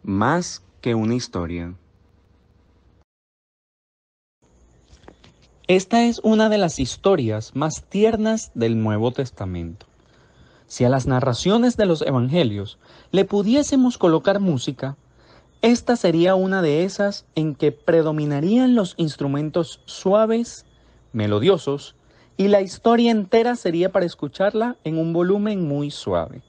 más que una historia. Esta es una de las historias más tiernas del Nuevo Testamento. Si a las narraciones de los evangelios le pudiésemos colocar música, esta sería una de esas en que predominarían los instrumentos suaves, melodiosos, y la historia entera sería para escucharla en un volumen muy suave.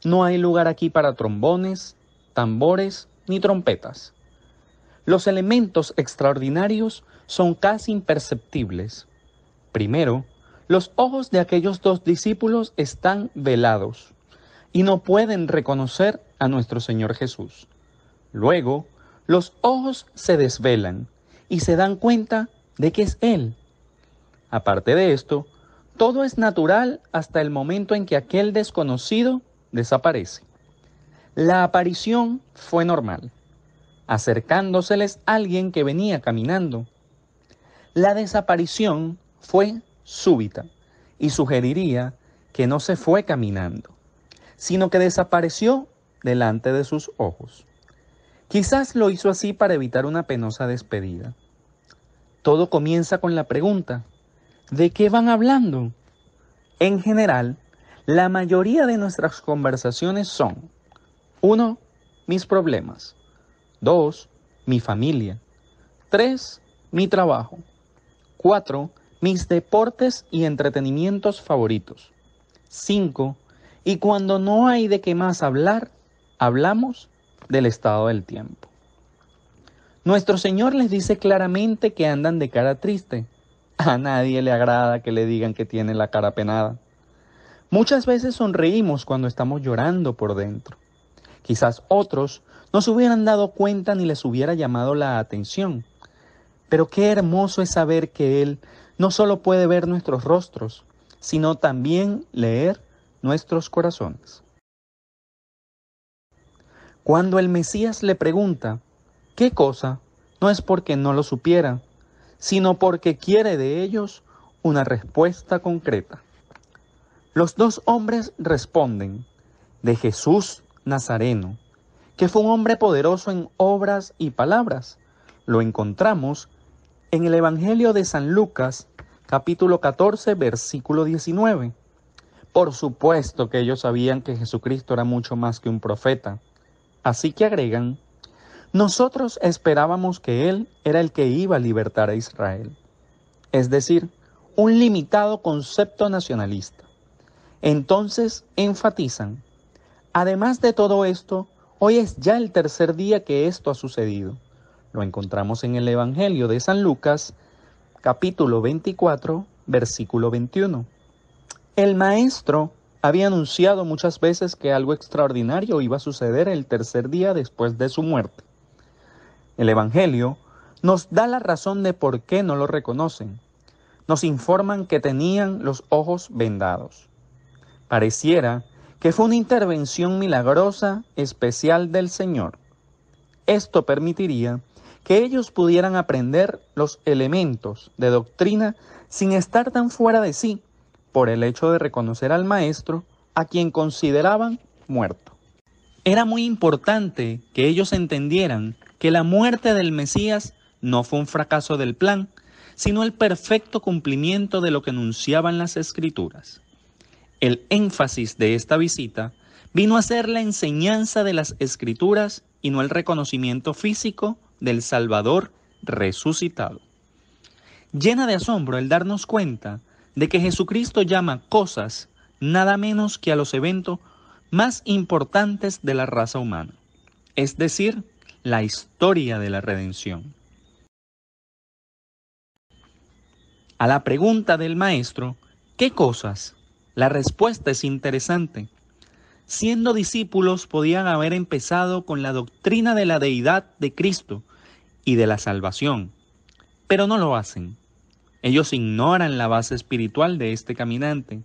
No hay lugar aquí para trombones, tambores ni trompetas. Los elementos extraordinarios son casi imperceptibles. Primero, los ojos de aquellos dos discípulos están velados y no pueden reconocer a nuestro Señor Jesús. Luego, los ojos se desvelan y se dan cuenta de que es Él. Aparte de esto, todo es natural hasta el momento en que aquel desconocido desaparece. La aparición fue normal, acercándoseles alguien que venía caminando. La desaparición fue súbita y sugeriría que no se fue caminando, sino que desapareció delante de sus ojos. Quizás lo hizo así para evitar una penosa despedida. Todo comienza con la pregunta, ¿de qué van hablando? En general, la mayoría de nuestras conversaciones son: 1. Mis problemas. 2. Mi familia. 3. Mi trabajo. 4. Mis deportes y entretenimientos favoritos. 5. Y cuando no hay de qué más hablar, hablamos del estado del tiempo. Nuestro Señor les dice claramente que andan de cara triste. A nadie le agrada que le digan que tiene la cara penada. Muchas veces sonreímos cuando estamos llorando por dentro. Quizás otros no se hubieran dado cuenta ni les hubiera llamado la atención. Pero qué hermoso es saber que Él no solo puede ver nuestros rostros, sino también leer nuestros corazones. Cuando el Mesías le pregunta, ¿qué cosa?, no es porque no lo supiera, sino porque quiere de ellos una respuesta concreta. Los dos hombres responden, de Jesús Nazareno, que fue un hombre poderoso en obras y palabras. Lo encontramos en el Evangelio de San Lucas, capítulo 14, versículo 19. Por supuesto que ellos sabían que Jesucristo era mucho más que un profeta. Así que agregan, nosotros esperábamos que Él era el que iba a libertar a Israel. Es decir, un limitado concepto nacionalista. Entonces enfatizan, además de todo esto, hoy es ya el tercer día que esto ha sucedido. Lo encontramos en el Evangelio de San Lucas, capítulo 24, versículo 21. El Maestro había anunciado muchas veces que algo extraordinario iba a suceder el tercer día después de su muerte. El Evangelio nos da la razón de por qué no lo reconocen. Nos informan que tenían los ojos vendados. Pareciera que fue una intervención milagrosa especial del Señor. Esto permitiría que ellos pudieran aprender los elementos de doctrina sin estar tan fuera de sí, por el hecho de reconocer al Maestro, a quien consideraban muerto. Era muy importante que ellos entendieran que la muerte del Mesías no fue un fracaso del plan, sino el perfecto cumplimiento de lo que anunciaban las Escrituras. El énfasis de esta visita vino a ser la enseñanza de las Escrituras y no el reconocimiento físico del Salvador resucitado. Llena de asombro el darnos cuenta de que Jesucristo llama cosas nada menos que a los eventos más importantes de la raza humana, es decir, la historia de la redención. A la pregunta del Maestro, ¿qué cosas?, la respuesta es interesante. Siendo discípulos podían haber empezado con la doctrina de la deidad de Cristo y de la salvación, pero no lo hacen. Ellos ignoran la base espiritual de este caminante.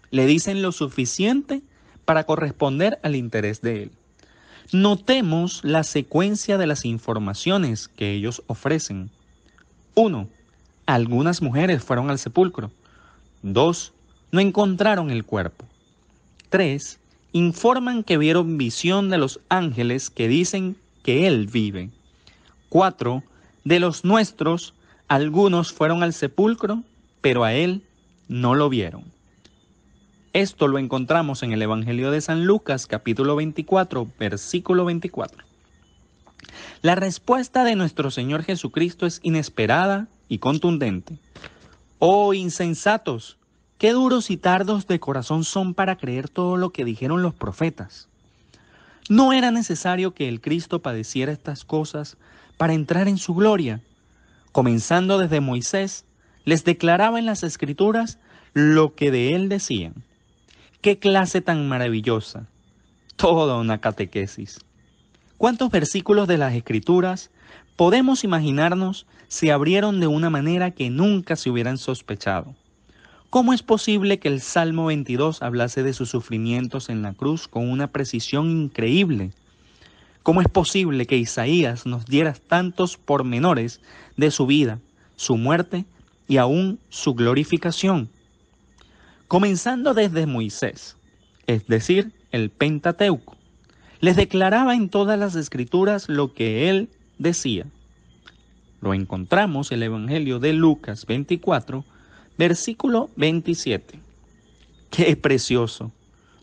Le dicen lo suficiente para corresponder al interés de él. Notemos la secuencia de las informaciones que ellos ofrecen. 1. Algunas mujeres fueron al sepulcro. 2. No encontraron el cuerpo. 3. informan que vieron visión de los ángeles que dicen que Él vive. 4. De los nuestros, algunos fueron al sepulcro, pero a Él no lo vieron. Esto lo encontramos en el Evangelio de San Lucas, capítulo 24, versículo 24. La respuesta de nuestro Señor Jesucristo es inesperada y contundente. ¡Oh insensatos! ¡Qué duros y tardos de corazón son para creer todo lo que dijeron los profetas! ¿No era necesario que el Cristo padeciera estas cosas para entrar en su gloria? Comenzando desde Moisés, les declaraba en las Escrituras lo que de él decían. ¡Qué clase tan maravillosa! Toda una catequesis. ¿Cuántos versículos de las Escrituras podemos imaginarnos se abrieron de una manera que nunca se hubieran sospechado? ¿Cómo es posible que el Salmo 22 hablase de sus sufrimientos en la cruz con una precisión increíble? ¿Cómo es posible que Isaías nos diera tantos pormenores de su vida, su muerte y aún su glorificación? Comenzando desde Moisés, es decir, el Pentateuco, les declaraba en todas las Escrituras lo que él decía. Lo encontramos en el Evangelio de Lucas 24, versículo 27. ¡Qué precioso!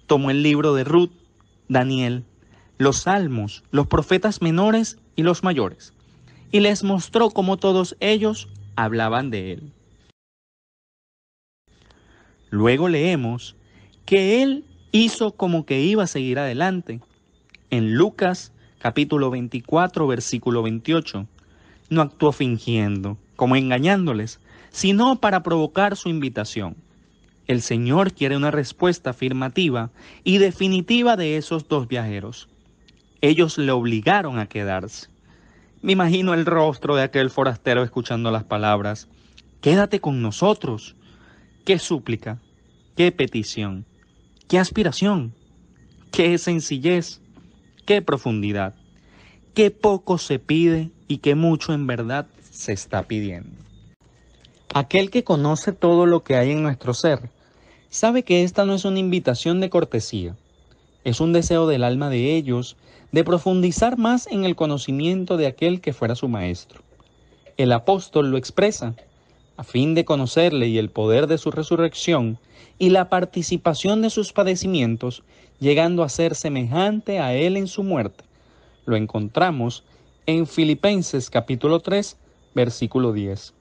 Tomó el libro de Ruth, Daniel, los salmos, los profetas menores y los mayores, y les mostró cómo todos ellos hablaban de él. Luego leemos que él hizo como que iba a seguir adelante. En Lucas capítulo 24, versículo 28, no actuó fingiendo, como engañándoles, sino para provocar su invitación. El Señor quiere una respuesta afirmativa y definitiva de esos dos viajeros. Ellos le obligaron a quedarse. Me imagino el rostro de aquel forastero escuchando las palabras, «Quédate con nosotros». ¡Qué súplica! ¡Qué petición! ¡Qué aspiración! ¡Qué sencillez! ¡Qué profundidad! ¡Qué poco se pide y qué mucho en verdad se está pidiendo! Aquel que conoce todo lo que hay en nuestro ser, sabe que esta no es una invitación de cortesía, es un deseo del alma de ellos de profundizar más en el conocimiento de aquel que fuera su maestro. El apóstol lo expresa, a fin de conocerle y el poder de su resurrección y la participación de sus padecimientos, llegando a ser semejante a él en su muerte. Lo encontramos en Filipenses capítulo 3, versículo 10.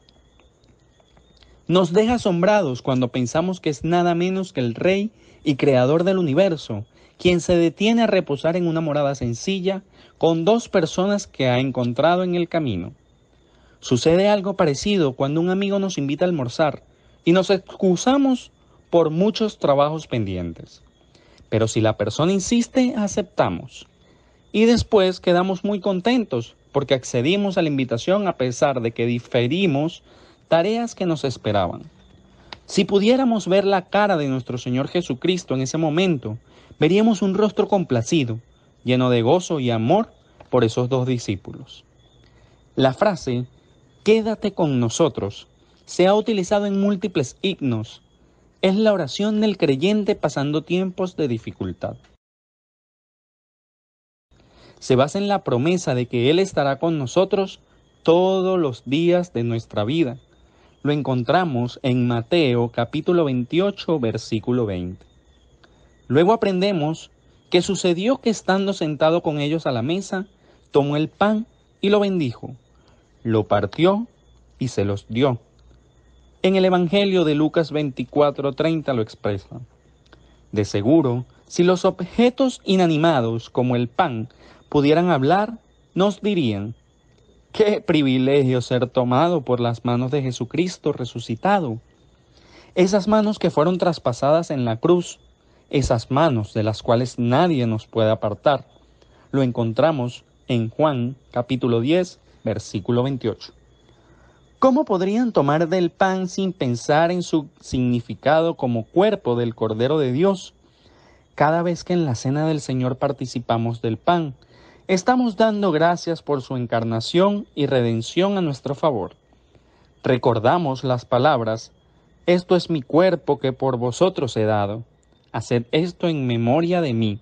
Nos deja asombrados cuando pensamos que es nada menos que el Rey y Creador del universo, quien se detiene a reposar en una morada sencilla con dos personas que ha encontrado en el camino. Sucede algo parecido cuando un amigo nos invita a almorzar y nos excusamos por muchos trabajos pendientes. Pero si la persona insiste, aceptamos. Y después quedamos muy contentos porque accedimos a la invitación a pesar de que diferimos tareas que nos esperaban. Si pudiéramos ver la cara de nuestro Señor Jesucristo en ese momento, veríamos un rostro complacido, lleno de gozo y amor por esos dos discípulos. La frase, «Quédate con nosotros», se ha utilizado en múltiples himnos. Es la oración del creyente pasando tiempos de dificultad. Se basa en la promesa de que Él estará con nosotros todos los días de nuestra vida. Lo encontramos en Mateo capítulo 28, versículo 20. Luego aprendemos que sucedió que estando sentado con ellos a la mesa, tomó el pan y lo bendijo, lo partió y se los dio. En el Evangelio de Lucas 24:30 lo expresa. De seguro, si los objetos inanimados como el pan pudieran hablar, nos dirían, ¡qué privilegio ser tomado por las manos de Jesucristo resucitado! Esas manos que fueron traspasadas en la cruz, esas manos de las cuales nadie nos puede apartar. Lo encontramos en Juan capítulo 10, versículo 28. ¿Cómo podrían tomar del pan sin pensar en su significado como cuerpo del Cordero de Dios? Cada vez que en la cena del Señor participamos del pan, estamos dando gracias por su encarnación y redención a nuestro favor. Recordamos las palabras, «Esto es mi cuerpo que por vosotros he dado». Haced esto en memoria de mí.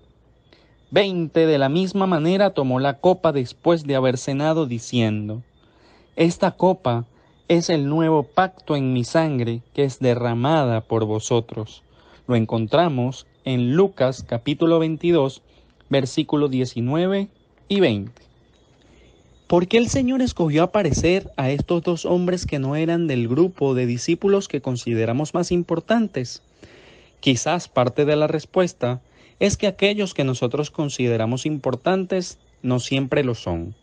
20. De la misma manera tomó la copa después de haber cenado, diciendo: Esta copa es el nuevo pacto en mi sangre, que es derramada por vosotros. Lo encontramos en Lucas capítulo 22, versículos 19 y 20. ¿Por qué el Señor escogió aparecer a estos dos hombres que no eran del grupo de discípulos que consideramos más importantes? Quizás parte de la respuesta es que aquellos que nosotros consideramos importantes no siempre lo son,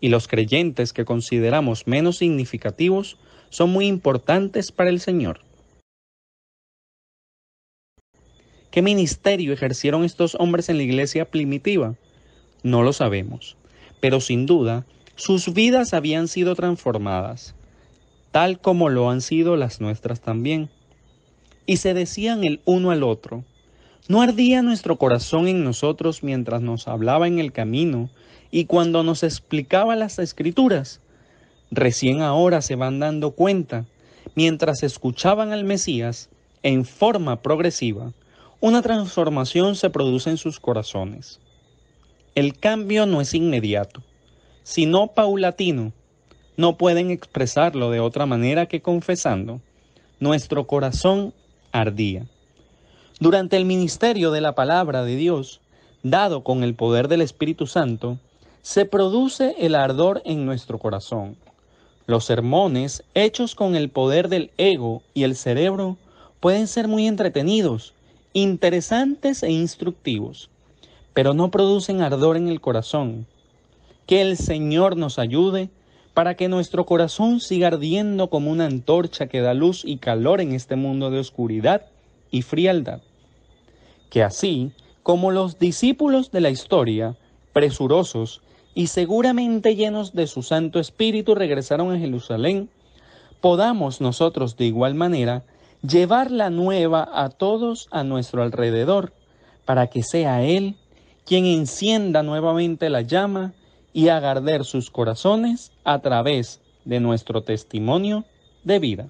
y los creyentes que consideramos menos significativos son muy importantes para el Señor. ¿Qué ministerio ejercieron estos hombres en la iglesia primitiva? No lo sabemos, pero sin duda sus vidas habían sido transformadas, tal como lo han sido las nuestras también. Y se decían el uno al otro: ¿no ardía nuestro corazón en nosotros mientras nos hablaba en el camino y cuando nos explicaba las Escrituras? Recién ahora se van dando cuenta, mientras escuchaban al Mesías, en forma progresiva, una transformación se produce en sus corazones. El cambio no es inmediato, sino paulatino. No pueden expresarlo de otra manera que confesando: nuestro corazón ardía. Durante el ministerio de la palabra de Dios, dado con el poder del Espíritu Santo, se produce el ardor en nuestro corazón. Los sermones hechos con el poder del ego y el cerebro pueden ser muy entretenidos, interesantes e instructivos, pero no producen ardor en el corazón. Que el Señor nos ayude para que nuestro corazón siga ardiendo como una antorcha que da luz y calor en este mundo de oscuridad y frialdad. Que así como los discípulos de la historia, presurosos y seguramente llenos de su Santo Espíritu, regresaron a Jerusalén, podamos nosotros de igual manera llevar la nueva a todos a nuestro alrededor, para que sea Él quien encienda nuevamente la llama y haga arder sus corazones a través de nuestro testimonio de vida.